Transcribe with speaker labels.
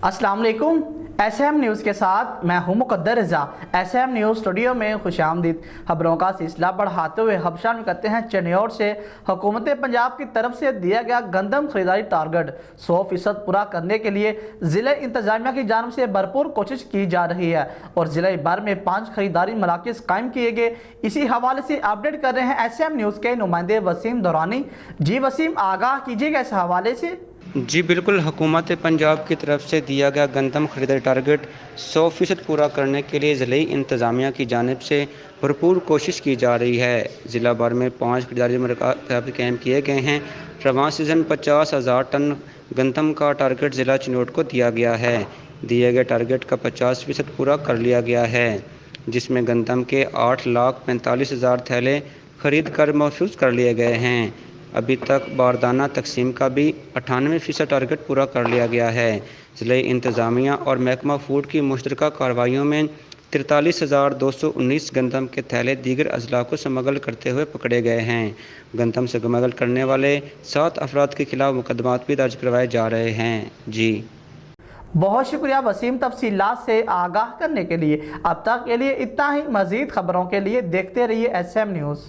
Speaker 1: अस्सलाम वालेकुम। SM news के साथ मैं हूं मुकद्दर रज़ा। SM न्यूज़ स्टूडियो में खुशामदीद। खबरों का सिलसिला बढ़ाते हुए हबशा में करते हैं चनियोर से। हुकूमत पंजाब की तरफ से दिया गया गंदम खरीदारी टारगेट 100% पूरा करने के लिए ज़िला इंतजामिया की जानिब से भरपूर कोशिश की जा रही है और ज़िले भर में 5 खरीदारी मराकज़ कायम किए गए। इसी हवाले से अपडेट कर रहे हैं SM न्यूज़ के नुमाइंदे वसीम दौरानी। जी वसीम, आगाह कीजिएगा इस हवाले से।
Speaker 2: जी बिल्कुल, हुकूमत पंजाब की तरफ से दिया गया गंदम खरीदारी टारगेट 100% पूरा करने के लिए ज़िले इंतज़ामिया की जानिब से भरपूर कोशिश की जा रही है। ज़िला भर में 5 खरीदारी मराकज़ कायम किए गए हैं। रवां सीज़न 50,000 टन गंदम का टारगेट ज़िला चिनोट को दिया गया है। दिए गए टारगेट का 50% पूरा कर लिया गया है, जिसमें गंदम के 8,45,000 थैले खरीद कर महफूज कर लिए गए हैं। अभी तक बारदाना तकसीम का भी 98% टारगेट पूरा कर लिया गया है। ज़िले इंतज़ामिया और महकमा फूड की मुश्तरका कार्रवाइयों में 43,219 गंदम के थैले दीगर अजला को स्मगल करते हुए पकड़े गए हैं। गंदम से स्मगल करने वाले 7 अफराद के खिलाफ मुकदमात भी दर्ज करवाए जा रहे हैं। जी
Speaker 1: बहुत शुक्रिया वसीम, तफसीलात से आगाह करने के लिए। अब तक के लिए इतना ही। मज़ीद खबरों के लिए देखते रहिए SM न्यूज़।